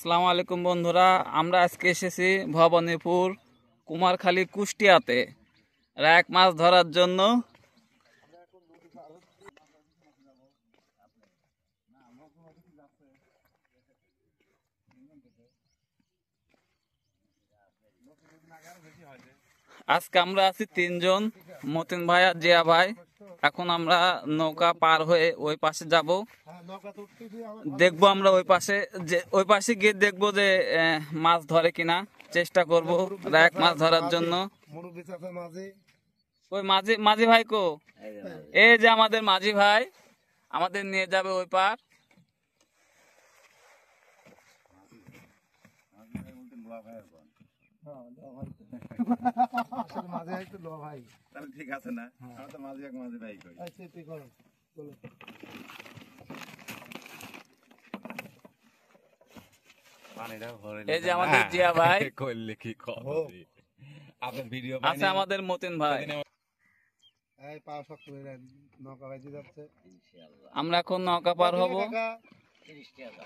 আসসালামু আলাইকুম বন্ধুরা, আমরা আজকে এসেছি ভবানীপুর কুমারখালী কুষ্টিয়াতে র‍্যাক মাছ ধরার জন্য। আজকে আমরা আছি তিনজন, মতিন ভাই আর জিয়া ভাই। এখন আমরা নৌকা পার হয়ে ওই পাশে যাব, দেখবো আমরা ওই পাশে গিয়ে দেখবো যে মাছ ধরে কিনা, চেষ্টা করব র‍্যাক মাছ ধরার জন্য। ওই মাঝি ভাই কো? এই যে আমাদের মাঝি ভাই আমাদের নিয়ে যাবে ওই পার। ঠিক আছে না, আমরা তো মাঝি ভাই কই। এই যে আমাদের জিয়া ভাই, কইলে কি কর আপনার ভিডিও আছে আমাদের মতিন ভাই। এই পা শক্ত হয়ে নৌকা বাইতে যাচ্ছে। আমরা এখন নৌকা পার হব। 30 টাকা,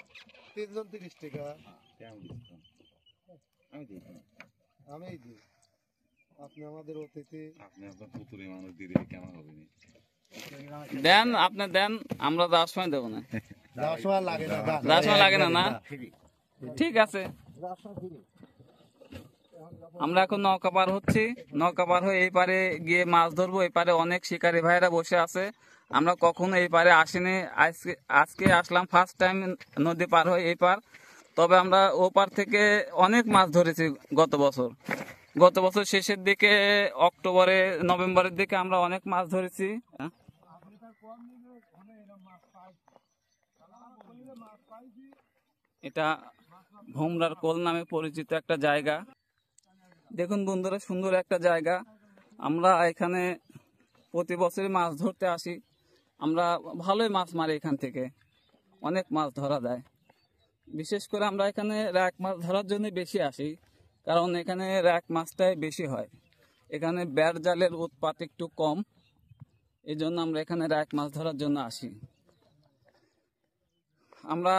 তিনজন 30 টাকা। আমি দিই, আপনি আমাদের অতিথি। আপনি আপনার পুতুরি মানুষ দিলে কেমন হবে? দেন, আপনি দেন, আমরা যাওয়ার সময় দেবো না। যাওয়ার সময় লাগে না, যাওয়ার সময় লাগে না, না ঠিক আছে। আমরা এখন নৌকা পার হচ্ছি, নৌকা পার হয়ে এই পারে গিয়ে মাছ ধরবো। এই পারে অনেক শিকারী ভাইরা বসে আছে, আমরা কখনো এই পারে আসিনি, আজকে আসলাম ফার্স্ট টাইম নদী পার হয়ে এই পার। তবে আমরা ও পার থেকে অনেক মাছ ধরেছি গত বছর শেষের দিকে, অক্টোবরে নভেম্বরের দিকে আমরা অনেক মাছ ধরেছি। এটা ভোমরার কোল নামে পরিচিত একটা জায়গা। দেখুন বন্ধুরা, সুন্দর একটা জায়গা। আমরা এখানে প্রতি বছরই মাছ ধরতে আসি। আমরা ভালোই মাছ মারি, এখান থেকে অনেক মাছ ধরা যায়। বিশেষ করে আমরা এখানে র‍্যাক মাছ ধরার জন্য বেশি আসি, কারণ এখানে র‍্যাক মাছটাই বেশি হয়। এখানে ব্যাট জালের উৎপাত একটু কম, এই জন্য আমরা এখানে র‍্যাক মাছ ধরার জন্য আসি। আমরা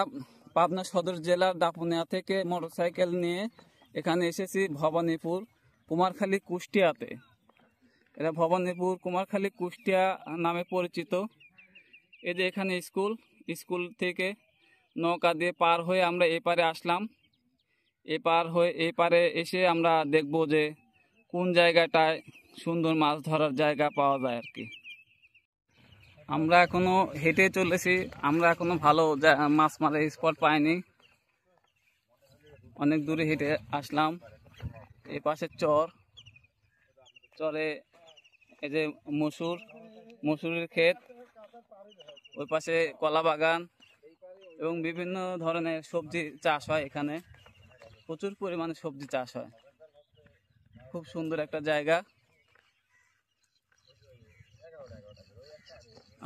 পাবনা সদর জেলার দাপুনিয়া থেকে মোটরসাইকেল নিয়ে এখানে এসেছি ভবানীপুর কুমারখালী কুষ্টিয়াতে। এটা ভবানীপুর কুমারখালী কুষ্টিয়া নামে পরিচিত। এই যে এখানে স্কুল থেকে নৌকা দিয়ে পার হয়ে আমরা এপারে আসলাম। এপারে এসে আমরা দেখব যে কোন জায়গাটায় সুন্দর মাছ ধরার জায়গা পাওয়া যায় আর কি। আমরা এখনো হেঁটে চলেছি, আমরা এখনো ভালো মাছ মারার স্পট পাইনি। অনেক দূরে হেঁটে আসলাম। এই পাশে চরে এই যে মসুরের ক্ষেত, ওই পাশে কলা বাগান এবং বিভিন্ন ধরনের সবজি চাষ হয়। এখানে প্রচুর পরিমাণে সবজি চাষ হয়। খুব সুন্দর একটা জায়গা।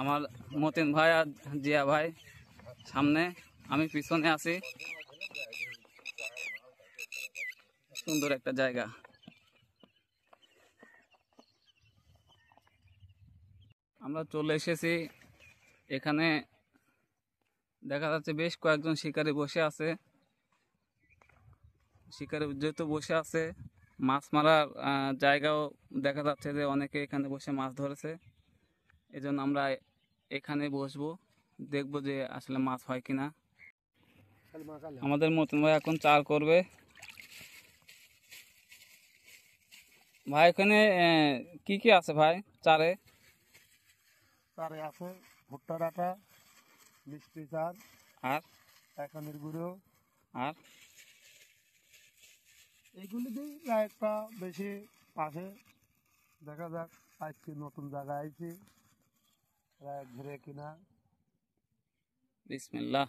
আমার মতিন ভাই আর জিয়া ভাই সামনে, আমি পিছনে আছি। সুন্দর একটা জায়গা। আমরা চলে এসেছি, এখানে দেখা যাচ্ছে বেশ কয়েকজন শিকারী বসে আছে। শিকারী যেহেতু বসে আছে, মাছ মারার জায়গাও দেখা যাচ্ছে যে অনেকে এখানে বসে মাছ ধরেছে। এই জন্য আমরা এখানে বসবো, দেখবো যে আসলে মাছ হয় কিনা। আমাদের মতন ভাই এখন চার করবে। ভাই এখানে কি কি আছে ভাই চারে? তারে আছে ভুট্টা ডাটা, মিষ্টি চাল, আর এখনের গুঁড়ো, আর এইগুলি দিয়ে একটা বেশি পাশে। দেখা যাক, আজকে নতুন জায়গায় আইছি, ঘুরে কিনা। বিসমিল্লাহ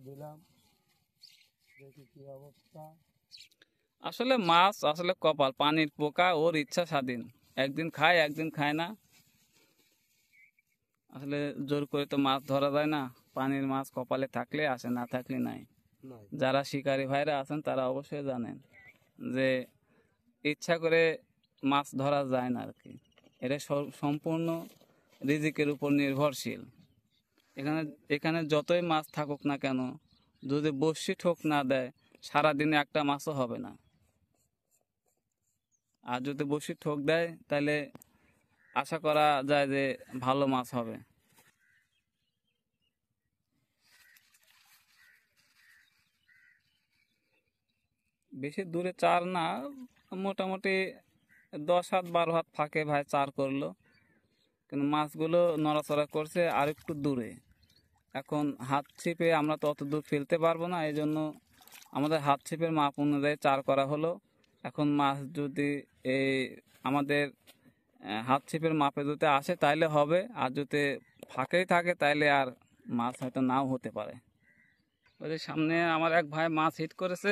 দিলাম, দেখি কি অবস্থা। আসলে মাছ আসলে কপাল, পানির পোকা, ওর ইচ্ছা স্বাধীন। একদিন খায়, একদিন খায় না। আসলে জোর করে তো মাছ ধরা যায় না। পানির মাছ কপালে থাকলে আসে, না থাকলে নাই। যারা শিকারী ভাইরা আছেন তারা অবশ্যই জানেন যে ইচ্ছা করে মাছ ধরা যায় না আর কি। এটা সম্পূর্ণ রিজিকের উপর নির্ভরশীল। এখানে যতই মাছ থাকুক না কেন, যদি বড়শি ঠোক না দেয় সারাদিনে একটা মাছও হবে না। আর যদি বড়শি ঠোক দেয় তাহলে আশা করা যায় যে ভালো মাছ হবে। বেশি দূরে চার না, মোটামুটি 10 হাত 12 হাত ফাঁকে ভাই চার করলো, কিন্তু মাছগুলো নড়াচড়া করছে আর একটু দূরে। এখন হাত ছিপে আমরা তো অত দূর ফেলতে পারবো না, এই জন্য আমাদের হাত ছিপের মাপ অনুযায়ী চার করা হলো। এখন মাছ যদি এই আমাদের হাত ছিপের মাপে যদি আসে তাইলে হবে, আর যদি ফাঁকেই থাকে তাইলে আর মাছ হয়তো নাও হতে পারে। ওই যে সামনে আমার এক ভাই মাছ হিট করেছে।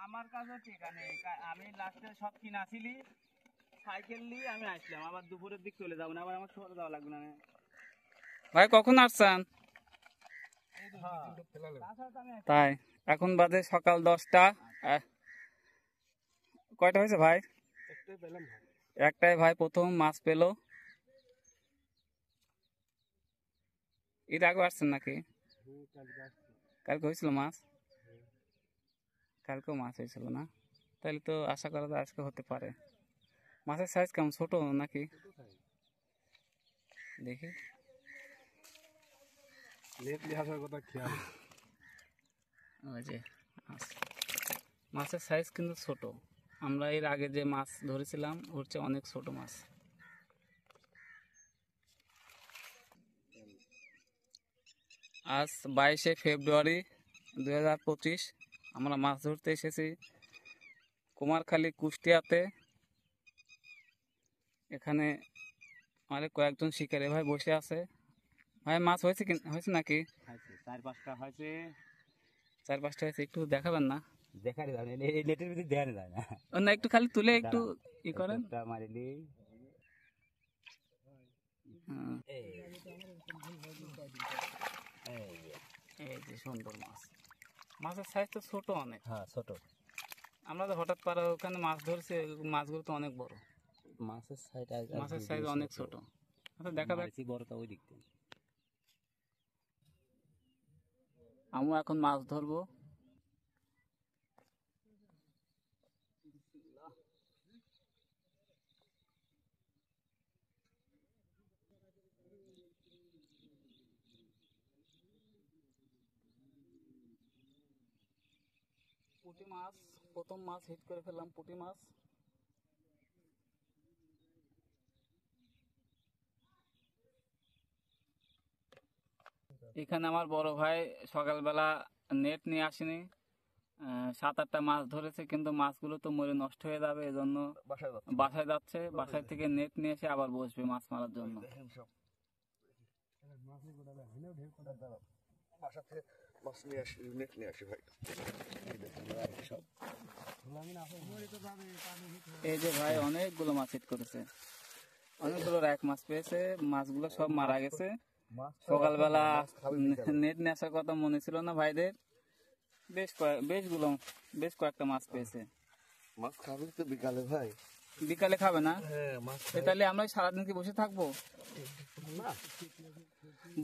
আমার কাছে ঠিকানে আমি লাস্টে সব কিনাছিলি, সাইকেল নিয়ে আমি আসলাম, আবার দুপুরের দিক চলে যাবো না, আবার আমার শহরে যাওয়া লাগবে না। ভাই কখন আসছেন? তাই এখন বাজে সকাল 10টা। কয়টা হয়েছে ভাই? একটাই ভাই প্রথম মাছ পেলো। এর আগে আসছেন নাকি? কালকে হয়েছিল মাছ? কালকেও মাছ হয়েছিল না? তাহলে তো আশা করা যায় আজকে হতে পারে। মাছের সাইজ কেমন, ছোট নাকি? দেখি। ওই যে মাছের সাইজ কিন্তু ছোট। আমরা এর আগে যে মাছ ধরেছিলাম ওর চেয়ে অনেক ছোট মাছ। আজ 22শে ফেব্রুয়ারি 2025। আমরা মাছ ধরতে এসেছি কুমারখালী, কুষ্টিয়াতে। এখানে আমাদের কয়েকজন শিকারী ভাই বসে আছে। ভাই মাছ হয়েছে হয়েছে নাকি? 4-5টা হয়েছে। 4-5টা হয়েছে, একটু দেখাবেন না? দেখারি যায় না, এই নেটের ভিতরে দেখানো যায় না। না একটু খালি তুলে একটু ই করেন। মারিলি এই যে সুন্দর মাছ। মাছের সাইজ তো ছোট অনেক। হ্যাঁ ছোট। আমরা তো হঠাৎ পাড়া ওখানে মাছ ধরছে, মাছগুলো তো অনেক বড়। মাছের সাইজ অনেক ছোট। আচ্ছা দেখা যাক। বড়টা ওই দিক থেকে। আমরা এখন মাছ ধরবো। পুঁটি মাছ, প্রথম মাছ হিট করে ফেললাম পুঁটি মাছ। এখানে আমার বড় ভাই সকালবেলা নেট নিয়ে আসেনি, 7-8টা মাছ ধরেছে, কিন্তু মাছগুলো তো মরে নষ্ট হয়ে যাবে, এজন্য বাসায় যাচ্ছে। বাসায় থেকে নেট নিয়ে এসে আবার বসবে মাছ মারার জন্য। এই যে ভাই অনেকগুলো মাছ হিট করেছে, অনেকগুলো র্যাক মাছ পেয়েছে। মাছগুলো সব মারা গেছে। সকালবেলা নেট নিয়ে আসার কথা মনে ছিল না ভাইদের। বেশ কয়েকটা মাছ পেয়েছে। মাছ খাবে তো বিকালে ভাই? বিকালে খাবে না? তাহলে আমরা সারাদিন কি বসে থাকবো?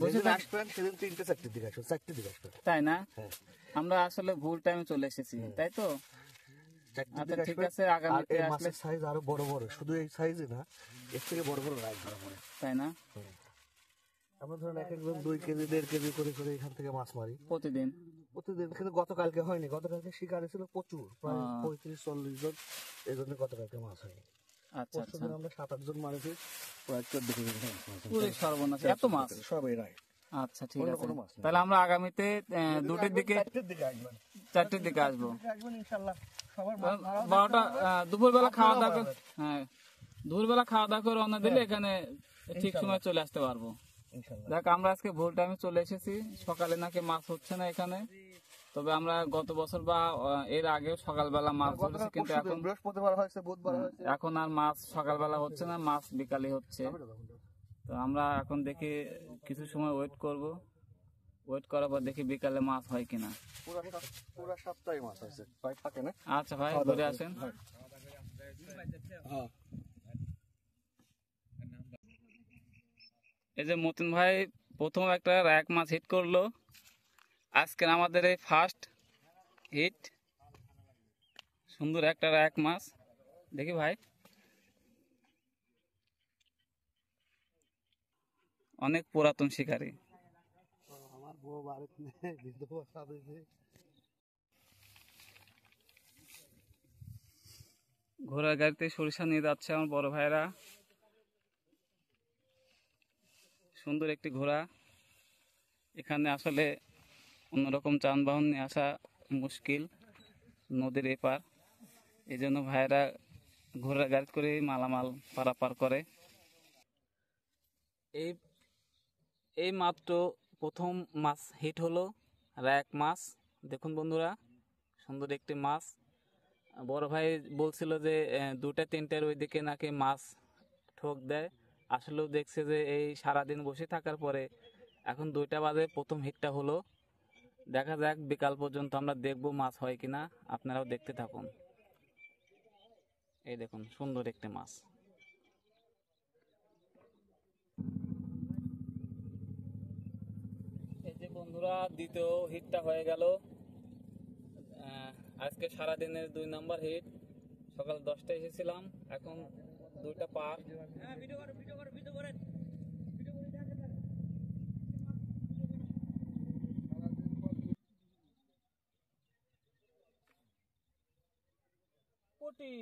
বসে আসবেন সেদিন 3-4টের দিকে আসবেন, 4টের দিকে আসবেন। তাই না? আমরা আসলে ভুল টাইমে চলে এসেছি, তাই তো? আচ্ছা ঠিক আছে, আগামীতে আসলে সাইজ আরো বড় বড়, শুধু এই সাইজে না, এর থেকে বড় বড় রাখবেন। তাই না? আমরা ধরেন এক একজন 2 কেজি 1.5 কেজি করে করে এখান থেকে মাছ মারি প্রতিদিন। কিন্তু গতকালকে হয়নি। গতকালকে শিকারে ছিল প্রচুর, প্রায় 35-40 জন, এই জন্য গতকালকে মাছ হয়নি। আচ্ছা আচ্ছা, আমরা 7-8 জন মারেছি, প্রায় 14 কেজি পুরো সর্বনাশ, এত মাছ সব এরাই। আচ্ছা ঠিক আছে, তাহলে আমরা আগামীতে 2টের দিকে 4টের দিকে আসবো ইনশাআল্লাহ। সবার 12টা দুপুরবেলা খাওয়া দাওয়া করে, হ্যাঁ দুপুরবেলা খাওয়া দাওয়া করে রওনা দিলে এখানে ঠিক সময় চলে আসতে পারবো। দেখ আমরা আজকে ভুল টাইমে চলে এসেছি। সকালে নাকি মাছ হচ্ছে না এখানে, তবে আমরা গত বছর বা এর আগেও সকালবেলা মাছ ধরেছি, কিন্তু এখন বৃহস্পতিবার হয়েছে, বুধবার হয়েছে, এখন আর মাছ সকালবেলা হচ্ছে না, মাছ বিকালে হচ্ছে। তো আমরা এখন দেখি কিছু সময় ওয়েট করব, ওয়েট করার পর দেখি বিকালে মাছ হয় কিনা। পুরো সপ্তাহে মাছ হয়েছে ভাই, থাকে না? আচ্ছা ভাই ঘুরে আসেন। এই যে মতিন ভাই প্রথম একটা র্যাক মাছ হিট করলো, আজকের আমাদের এই ফার্স্ট হিট, সুন্দর একটা এক মাছ। দেখি ভাই, অনেক পুরাতন শিকারী। আমার বউ বাড়িতে নেই, বিধবা সাথে ঘোড়ার গাড়িতে সরিষা নিয়ে যাচ্ছে আমার বড় ভাইরা। সুন্দর একটি ঘোড়া। এখানে আসলে অন্যরকম যানবাহন নিয়ে আসা মুশকিল, নদীর এপার। এই জন্য ভাইরা ঘোড়ার গাড়ি করে মালামাল পারাপার করে। এই মাত্র প্রথম মাছ হিট হলো, এক মাছ। দেখুন বন্ধুরা, সুন্দর একটি মাছ। বড় ভাই বলছিল যে 2টা 3টার ওইদিকে নাকি মাছ ঠোক দেয়। আসলেও দেখছে যে এই সারাদিন বসে থাকার পরে এখন 2টা বাজে প্রথম হিটটা হলো। দেখা যাক বিকাল পর্যন্ত আমরা দেখবো মাছ হয় কিনা, আপনারাও দেখতে থাকুন। এই দেখুন সুন্দর একটি মাছ। এই যে বন্ধুরা, দ্বিতীয় হিটটা হয়ে গেল। আজকে সারাদিনের 2 নম্বর হিট। সকাল 10টায় এসেছিলাম, এখন 2টা পার। পুটি,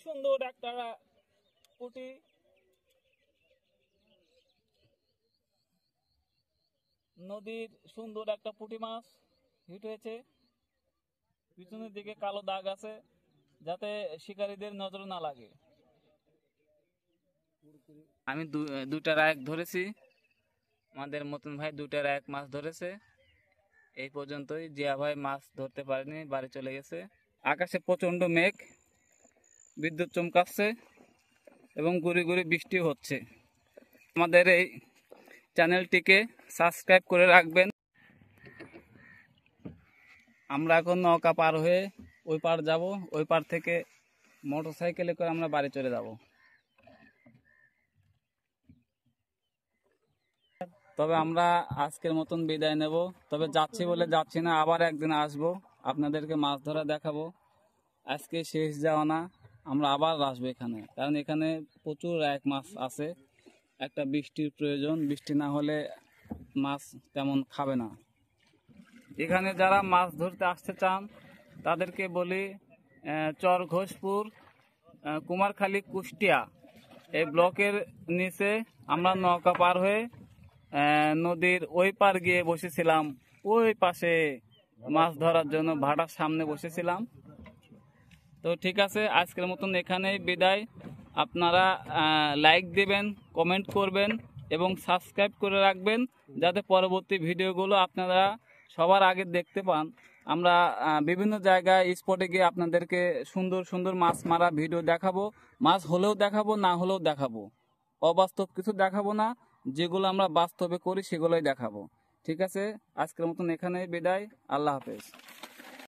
সুন্দর একটা পুটি। নদীর সুন্দর একটা পুঁটি মাছ হিট হয়েছে। পিছনের দিকে কালো দাগ আছে, যাতে শিকারীদের নজর না লাগে। আমি 2টা রায়ক ধরেছি, আমাদের মতন ভাই 2টা রায়ক মাছ ধরেছে। এই পর্যন্তই। জিয়া ভাই মাছ ধরতে পারেনি, বাড়ি চলে গেছে। আকাশে প্রচন্ড মেঘ, বিদ্যুৎ চমকাচ্ছে এবং গুড়ি গুড়ি বৃষ্টি হচ্ছে। আমাদের এই চ্যানেলটিকে সাবস্ক্রাইব করে রাখবেন। আমরা এখন নৌকা পার হয়ে ওই পার যাব, ওই পার থেকে মোটরসাইকেলে করে আমরা বাড়ি চলে যাব। তবে আমরা আজকের মতন বিদায় নেব। তবে যাচ্ছি বলে যাচ্ছি না, আবার একদিন আসব, আপনাদেরকে মাছ ধরা দেখাবো। আজকে শেষ যাওয়া না, আমরা আবার আসবো এখানে, কারণ এখানে প্রচুর এক মাছ আছে। একটা বৃষ্টির প্রয়োজন, বৃষ্টি না হলে মাছ তেমন খাবে না। এখানে যারা মাছ ধরতে আসতে চান তাদেরকে বলি, চর ঘোষপুর, কুমারখালী, কুষ্টিয়া এই ব্লকের নিচে আমরা নৌকা পার হয়ে নদীর ওই পার গিয়ে বসেছিলাম। ওই পাশে মাছ ধরার জন্য ভাটার সামনে বসেছিলাম। তো ঠিক আছে, আজকের মতন এখানেই বিদায়। আপনারা লাইক দিবেন, কমেন্ট করবেন এবং সাবস্ক্রাইব করে রাখবেন, যাতে পরবর্তী ভিডিওগুলো আপনারা সবার আগে দেখতে পান। আমরা বিভিন্ন জায়গায় স্পটে গিয়ে আপনাদেরকে সুন্দর সুন্দর মাছ মারা ভিডিও দেখাবো। মাছ হলেও দেখাবো, না হলেও দেখাবো। অবাস্তব কিছু দেখাবো না, যেগুলো আমরা বাস্তবে করি সেগুলোই দেখাবো। ঠিক আছে, আজকের মতন এখানেই বিদায়। আল্লাহ হাফেজ।